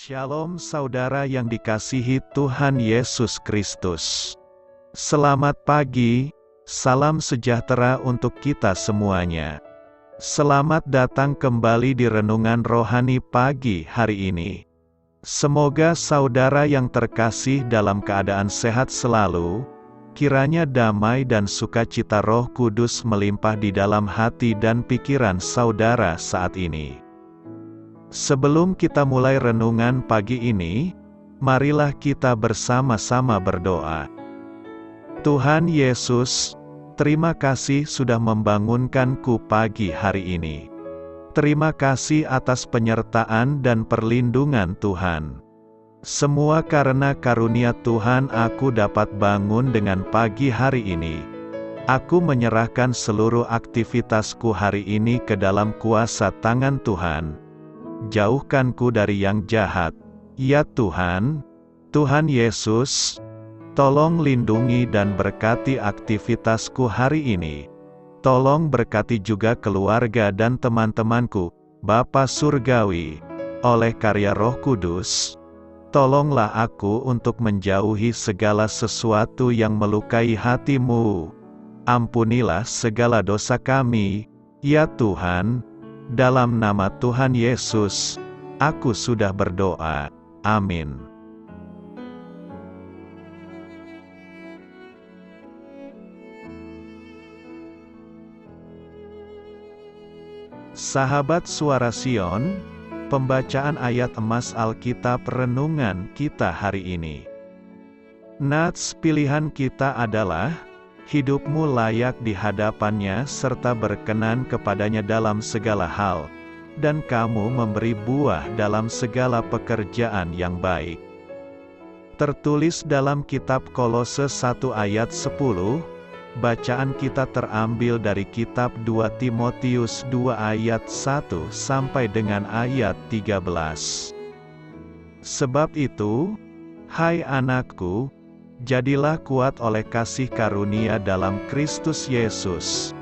Shalom saudara yang dikasihi Tuhan Yesus Kristus. Selamat pagi, salam sejahtera untuk kita semuanya. Selamat datang kembali di Renungan Rohani pagi hari ini. Semoga saudara yang terkasih dalam keadaan sehat selalu, kiranya damai dan sukacita Roh Kudus melimpah di dalam hati dan pikiran saudara saat ini. Sebelum kita mulai renungan pagi ini, marilah kita bersama-sama berdoa. Tuhan Yesus, terima kasih sudah membangunkanku pagi hari ini. Terima kasih atas penyertaan dan perlindungan Tuhan. Semua karena karunia Tuhan aku dapat bangun dengan pagi hari ini. Aku menyerahkan seluruh aktivitasku hari ini ke dalam kuasa tangan Tuhan. Jauhkanku dari yang jahat, ya Tuhan. Tuhan Yesus, tolong lindungi dan berkati aktivitasku hari ini. Tolong berkati juga keluarga dan teman-temanku, Bapa Surgawi, oleh karya Roh Kudus. Tolonglah aku untuk menjauhi segala sesuatu yang melukai hati-Mu. Ampunilah segala dosa kami, ya Tuhan. Dalam nama Tuhan Yesus, aku sudah berdoa. Amin. Sahabat Suara Sion, pembacaan ayat emas Alkitab renungan kita hari ini. Nats pilihan kita adalah hidupmu layak di hadapannya serta berkenan kepadanya dalam segala hal, dan kamu memberi buah dalam segala pekerjaan yang baik. Tertulis dalam kitab Kolose 1 ayat 10, bacaan kita terambil dari kitab 2 Timotius 2 ayat 1 sampai dengan ayat 13. Sebab itu, hai anakku, jadilah kuat oleh kasih karunia dalam Kristus Yesus.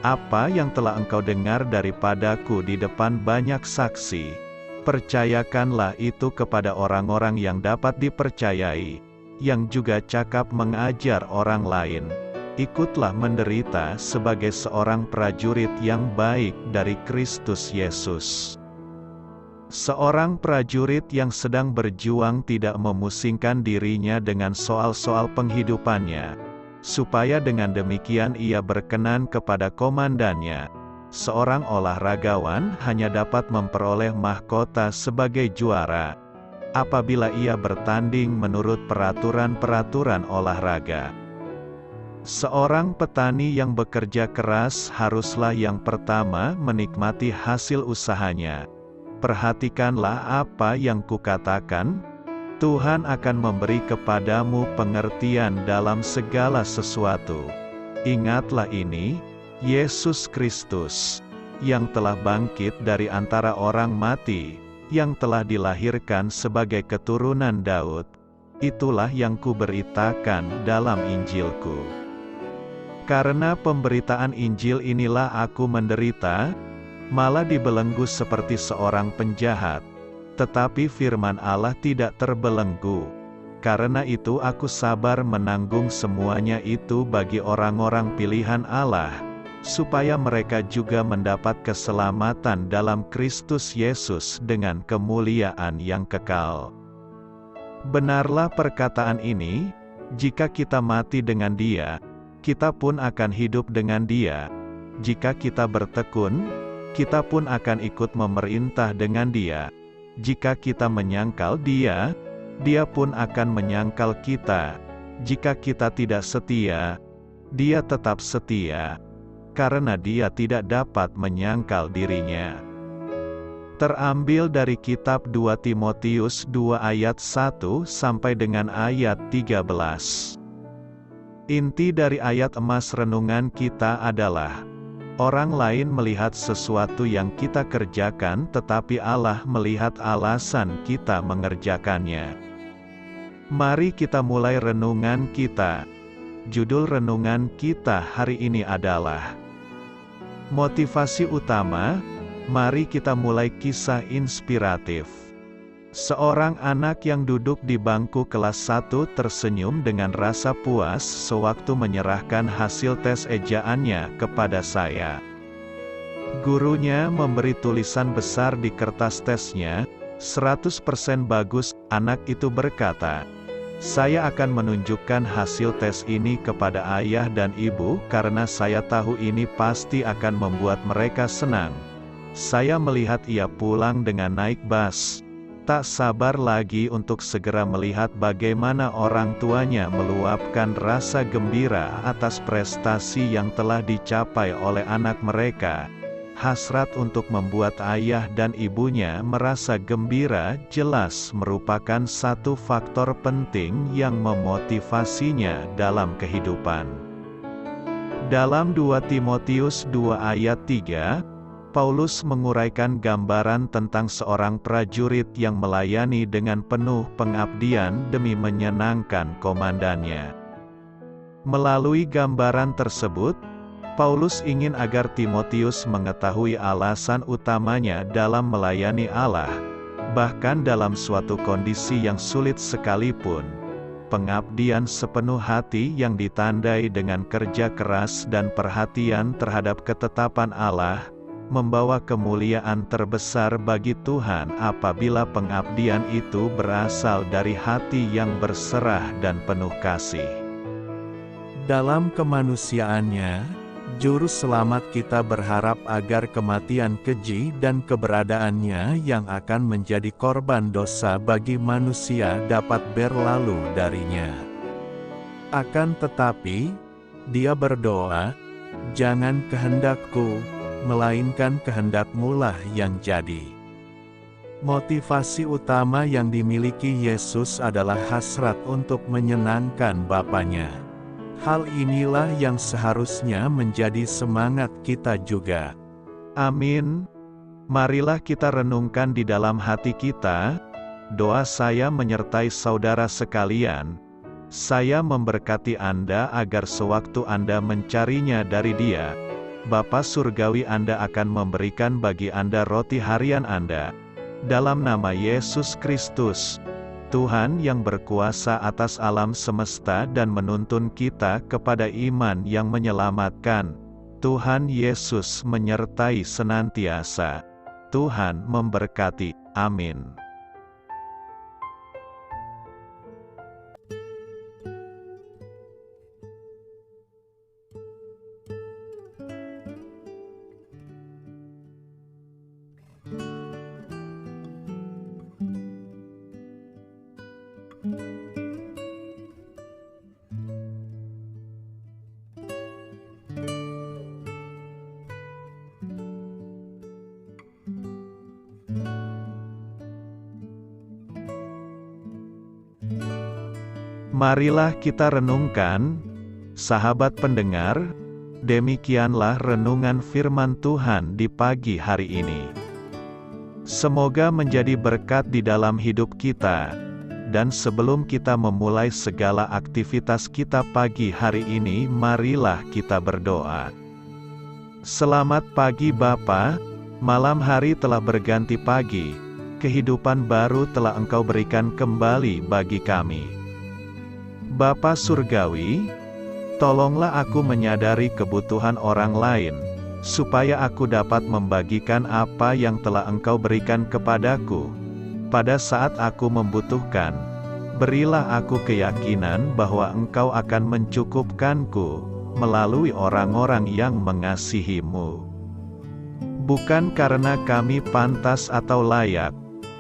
Apa yang telah engkau dengar daripadaku di depan banyak saksi, percayakanlah itu kepada orang-orang yang dapat dipercayai, yang juga cakap mengajar orang lain. Ikutlah menderita sebagai seorang prajurit yang baik dari Kristus Yesus. Seorang prajurit yang sedang berjuang tidak memusingkan dirinya dengan soal-soal penghidupannya, supaya dengan demikian ia berkenan kepada komandannya. Seorang olahragawan hanya dapat memperoleh mahkota sebagai juara apabila ia bertanding menurut peraturan-peraturan olahraga. Seorang petani yang bekerja keras haruslah yang pertama menikmati hasil usahanya. Perhatikanlah apa yang kukatakan, Tuhan akan memberi kepadamu pengertian dalam segala sesuatu. Ingatlah ini, Yesus Kristus, yang telah bangkit dari antara orang mati, yang telah dilahirkan sebagai keturunan Daud. Itulah yang kuberitakan dalam Injilku. Karena pemberitaan Injil inilah aku menderita, malah dibelenggu seperti seorang penjahat. Tetapi firman Allah tidak terbelenggu. Karena itu aku sabar menanggung semuanya itu bagi orang-orang pilihan Allah, supaya mereka juga mendapat keselamatan dalam Kristus Yesus dengan kemuliaan yang kekal. Benarlah perkataan ini, jika kita mati dengan Dia, kita pun akan hidup dengan Dia. Jika kita bertekun, kita pun akan ikut memerintah dengan Dia. Jika kita menyangkal Dia, Dia pun akan menyangkal kita. Jika kita tidak setia, Dia tetap setia, karena Dia tidak dapat menyangkal dirinya. Terambil dari kitab 2 Timotius 2 ayat 1 sampai dengan ayat 13. Inti dari ayat emas renungan kita adalah, orang lain melihat sesuatu yang kita kerjakan, tetapi Allah melihat alasan kita mengerjakannya. Mari kita mulai renungan kita. Judul renungan kita hari ini adalah motivasi utama. Mari kita mulai kisah inspiratif. Seorang anak yang duduk di bangku kelas 1 tersenyum dengan rasa puas sewaktu menyerahkan hasil tes ejaannya kepada saya. Gurunya memberi tulisan besar di kertas tesnya, 100% bagus. Anak itu berkata, "Saya akan menunjukkan hasil tes ini kepada ayah dan ibu karena saya tahu ini pasti akan membuat mereka senang." Saya melihat ia pulang dengan naik bus. Tak sabar lagi untuk segera melihat bagaimana orang tuanya meluapkan rasa gembira atas prestasi yang telah dicapai oleh anak mereka. Hasrat untuk membuat ayah dan ibunya merasa gembira jelas merupakan satu faktor penting yang memotivasinya dalam kehidupan. Dalam 2 Timotius 2 ayat 3, Paulus menguraikan gambaran tentang seorang prajurit yang melayani dengan penuh pengabdian demi menyenangkan komandannya. Melalui gambaran tersebut, Paulus ingin agar Timotius mengetahui alasan utamanya dalam melayani Allah, bahkan dalam suatu kondisi yang sulit sekalipun. Pengabdian sepenuh hati yang ditandai dengan kerja keras dan perhatian terhadap ketetapan Allah, membawa kemuliaan terbesar bagi Tuhan apabila pengabdian itu berasal dari hati yang berserah dan penuh kasih. Dalam kemanusiaannya, Juru Selamat kita berharap agar kematian keji dan keberadaannya yang akan menjadi korban dosa bagi manusia dapat berlalu darinya. Akan tetapi, dia berdoa, "Jangan kehendakku, melainkan kehendak-Mu lah yang jadi." Motivasi utama yang dimiliki Yesus adalah hasrat untuk menyenangkan Bapanya. Hal inilah yang seharusnya menjadi semangat kita juga. Amin. Marilah kita renungkan di dalam hati kita. Doa saya menyertai saudara sekalian. Saya memberkati Anda agar sewaktu Anda mencarinya dari Dia, Bapa Surgawi Anda akan memberikan bagi Anda roti harian Anda. Dalam nama Yesus Kristus, Tuhan yang berkuasa atas alam semesta dan menuntun kita kepada iman yang menyelamatkan, Tuhan Yesus menyertai senantiasa. Tuhan memberkati. Amin. Marilah kita renungkan, sahabat pendengar, demikianlah renungan firman Tuhan di pagi hari ini. Semoga menjadi berkat di dalam hidup kita, dan sebelum kita memulai segala aktivitas kita pagi hari ini, marilah kita berdoa. Selamat pagi Bapa, malam hari telah berganti pagi, kehidupan baru telah Engkau berikan kembali bagi kami. Bapa Surgawi, tolonglah aku menyadari kebutuhan orang lain, supaya aku dapat membagikan apa yang telah Engkau berikan kepadaku. Pada saat aku membutuhkan, berilah aku keyakinan bahwa Engkau akan mencukupkanku, melalui orang-orang yang mengasihi-Mu. Bukan karena kami pantas atau layak,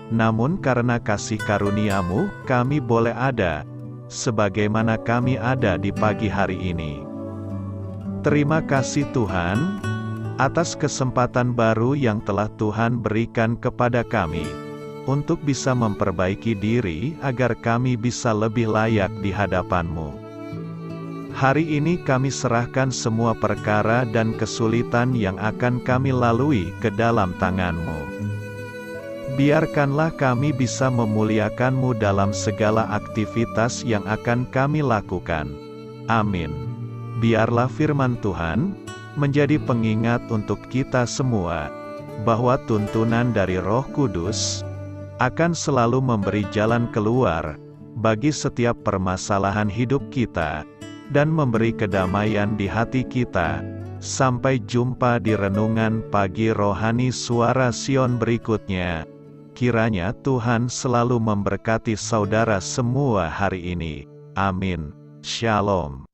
namun karena kasih karunia-Mu, kami boleh ada, sebagaimana kami ada di pagi hari ini. Terima kasih Tuhan, atas kesempatan baru yang telah Tuhan berikan kepada kami, untuk bisa memperbaiki diri agar kami bisa lebih layak di hadapan-Mu. Hari ini kami serahkan semua perkara dan kesulitan yang akan kami lalui ke dalam tangan-Mu. Biarkanlah kami bisa memuliakan-Mu dalam segala aktivitas yang akan kami lakukan. Amin. Biarlah firman Tuhan menjadi pengingat untuk kita semua, bahwa tuntunan dari Roh Kudus akan selalu memberi jalan keluar bagi setiap permasalahan hidup kita, dan memberi kedamaian di hati kita. Sampai jumpa di renungan pagi rohani Suara Sion berikutnya. Kiranya Tuhan selalu memberkati saudara semua hari ini. Amin. Shalom.